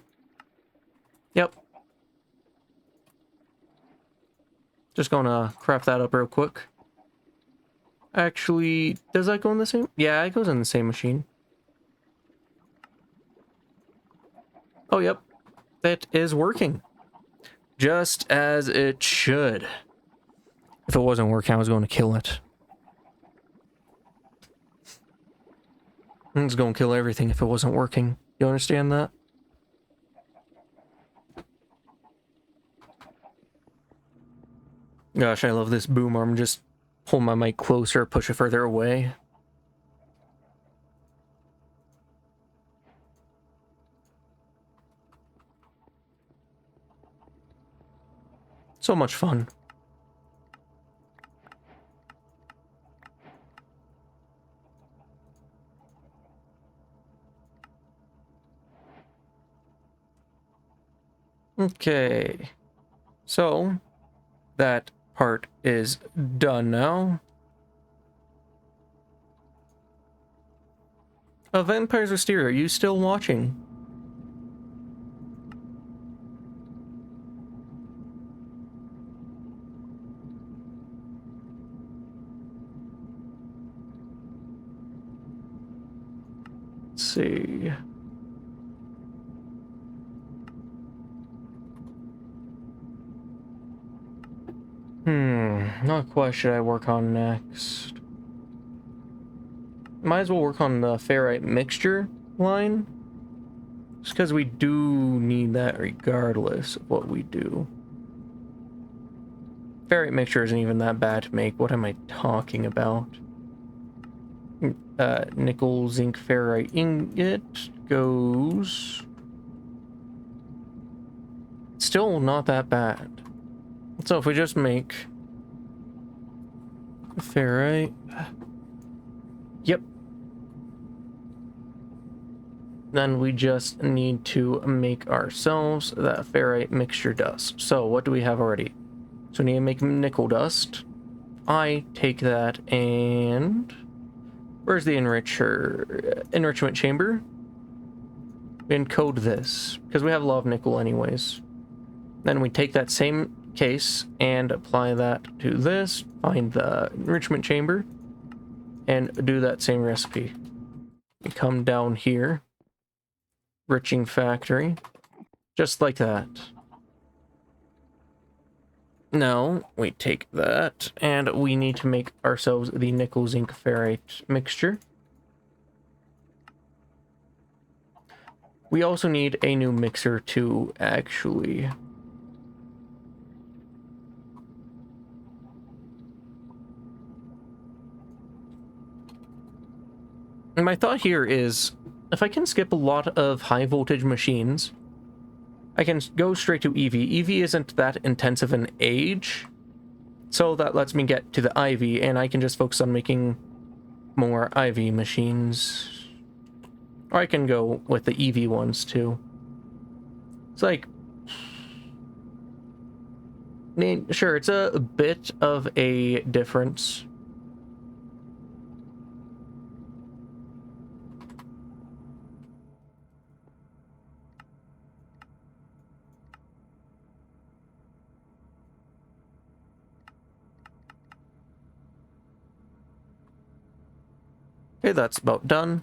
Yep. Just gonna craft that up real quick. Actually, does that go in the same? Yeah, it goes in the same machine. Oh, yep. That is working. Just as it should. If it wasn't working, I was going to kill it. I was going to kill everything if it wasn't working. You understand that? Gosh, I love this boom arm. Just pull my mic closer, push it further away. So much fun. Okay. So, that part is done now. Vampires Wisteria, are you still watching? Let's see. What quest should I work on next? Might as well work on the ferrite mixture line. Just because we do need that regardless of what we do. Ferrite mixture isn't even that bad to make. What am I talking about? Nickel, zinc, ferrite ingot goes... Still not that bad. So if we just make ferrite... Yep. Then we just need to make ourselves that ferrite mixture dust. So what do we have already? So we need to make nickel dust. I take that and... Where's the enrichment chamber? We encode this, because we have a lot of nickel anyways. Then we take that same case and apply that to this, find the enrichment chamber, and do that same recipe. We come down here, enriching factory, just like that. Now we take that and we need to make ourselves the nickel zinc ferrite mixture. We also need a new mixer too, actually. And my thought here is, if I can skip a lot of high voltage machines, I can go straight to EV. EV isn't that intensive in age, so that lets me get to the IV, and I can just focus on making more IV machines. Or I can go with the EV ones too. It's like... I mean, sure, it's a bit of a difference. Okay, that's about done.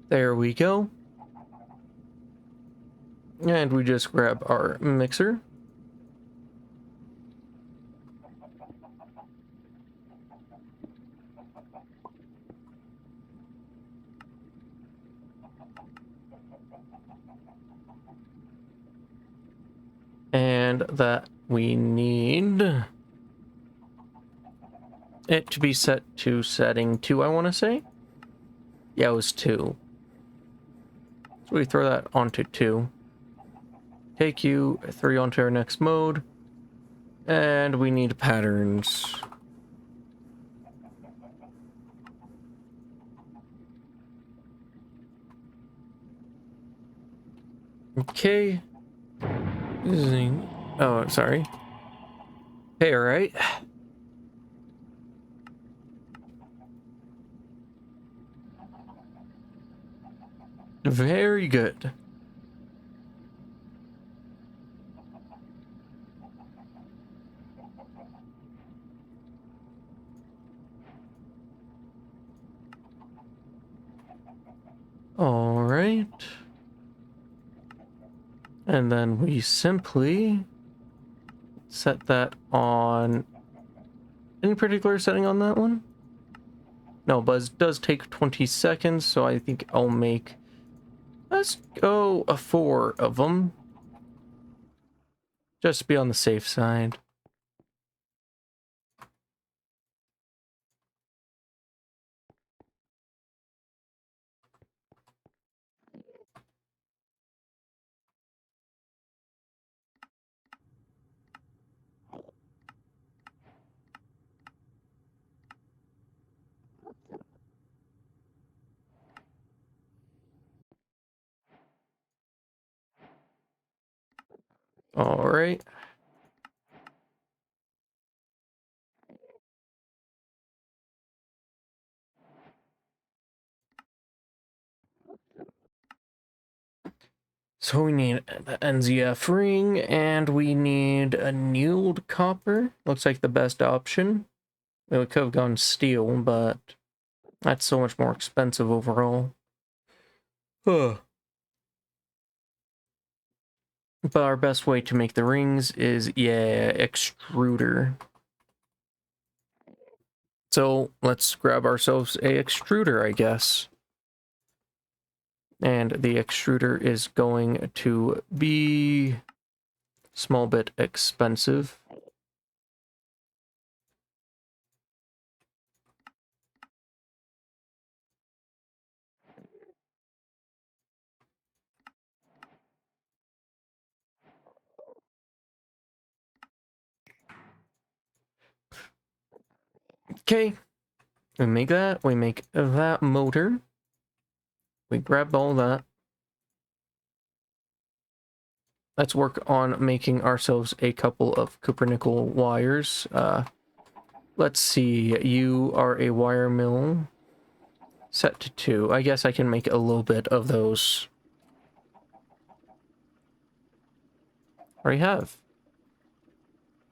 There we go. And we just grab our mixer. And that we need it to be set to setting 2, I want to say. Yeah, it was 2. So we throw that onto 2. Take you 3 onto our next mode. And we need patterns. Okay. Zing. Oh, sorry. Hey, all right. Very good. All right. And then we simply set that on any particular setting on that one? No, Buzz does take 20 seconds, so I think I'll make, let's go 4 of them. Just to be on the safe side. All right. So we need the NZF ring, and we need a annealed copper. Looks like the best option. We could have gone steel, but that's so much more expensive overall. Huh. But our best way to make the rings is, yeah, extruder. So let's grab ourselves a extruder, I guess. And the extruder is going to be a small bit expensive. Okay, we make that. We make that motor. We grabbed all that. Let's work on making ourselves a couple of copper nickel wires. Let's see. You are a wire mill. Set to 2. I guess I can make a little bit of those. Already have.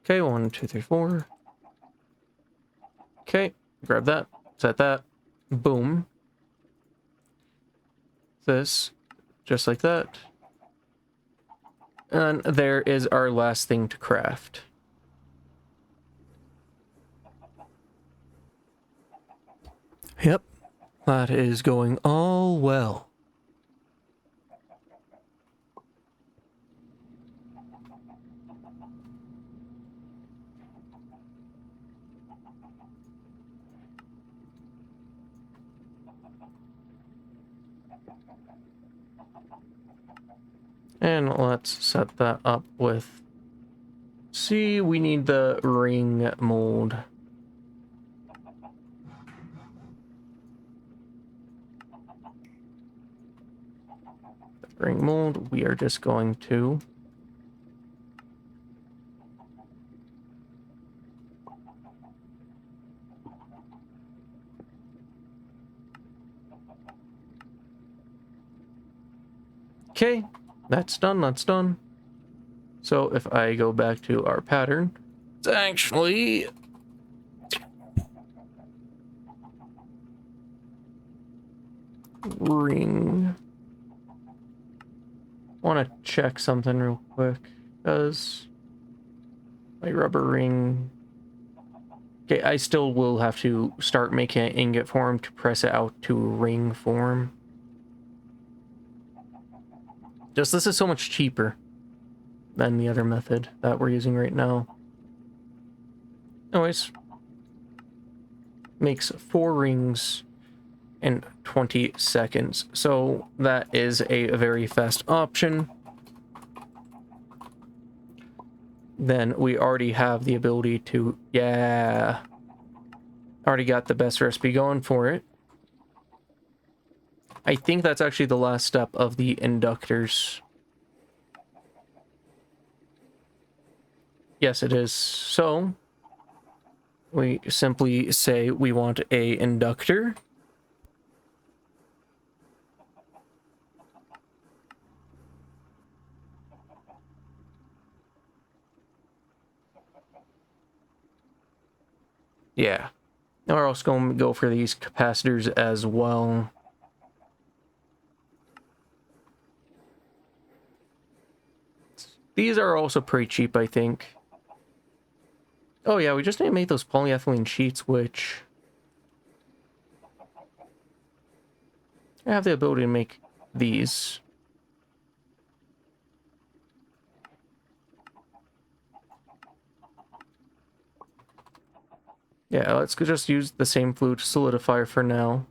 Okay, 1, 2, 3, 4. Okay, grab that. Set that. Boom. This. Just like that. And there is our last thing to craft. Yep. That is going all well. And let's set that up with... See, we need the ring mold. The ring mold, we are just going to... Okay, that's done, that's done. So if I go back to our pattern, it's actually... ring. Want to check something real quick, because my rubber ring... Okay, I still will have to start making an ingot form to press it out to ring form. Just this is so much cheaper than the other method that we're using right now. Anyways, makes 4 rings in 20 seconds. So that is a very fast option. Then we already have the ability to, yeah, already got the best recipe going for it. I think that's actually the last step of the inductors. Yes, it is. So we simply say we want a inductor. Yeah. Now we're also going to go for these capacitors as well. These are also pretty cheap, I think. Oh yeah, we just need to make those polyethylene sheets, which I have the ability to make these. Yeah, let's just use the same fluid solidifier for now.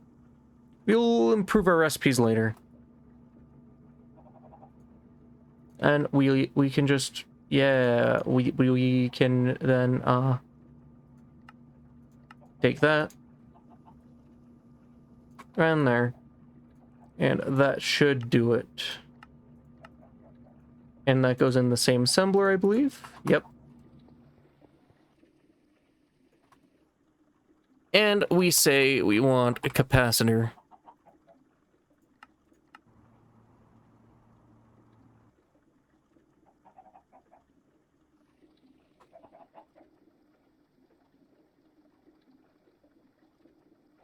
We'll improve our recipes later. And we can just, yeah, we can then take that and there, and that should do it. And that goes in the same assembler, I believe. Yep. And we say we want a capacitor.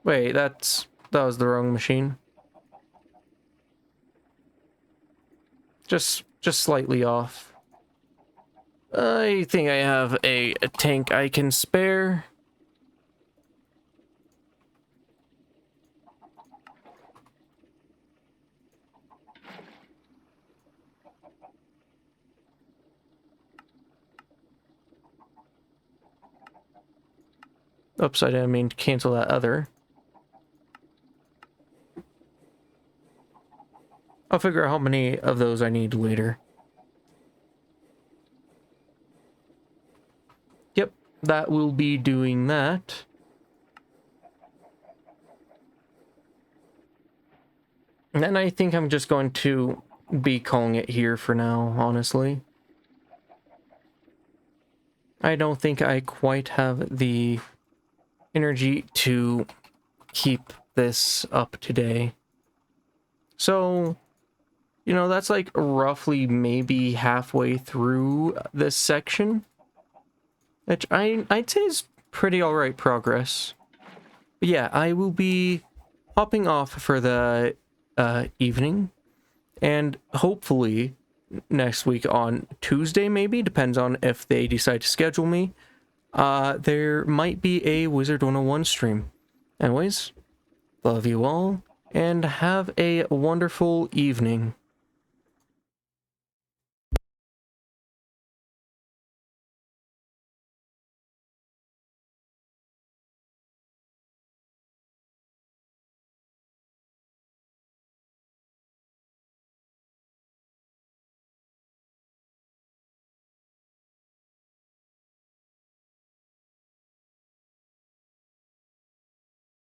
Wait, that was the wrong machine. Just slightly off. I think I have a tank I can spare. Oops, I didn't mean to cancel that other. I'll figure out how many of those I need later. Yep, that will be doing that. And then I think I'm just going to be calling it here for now, honestly. I don't think I quite have the energy to keep this up today. So, you know, that's like roughly maybe halfway through this section, which I'd say is pretty alright progress. But yeah, I will be hopping off for the evening, and hopefully next week on Tuesday, maybe, depends on if they decide to schedule me, there might be a Wizard 101 stream. Anyways, love you all, and have a wonderful evening.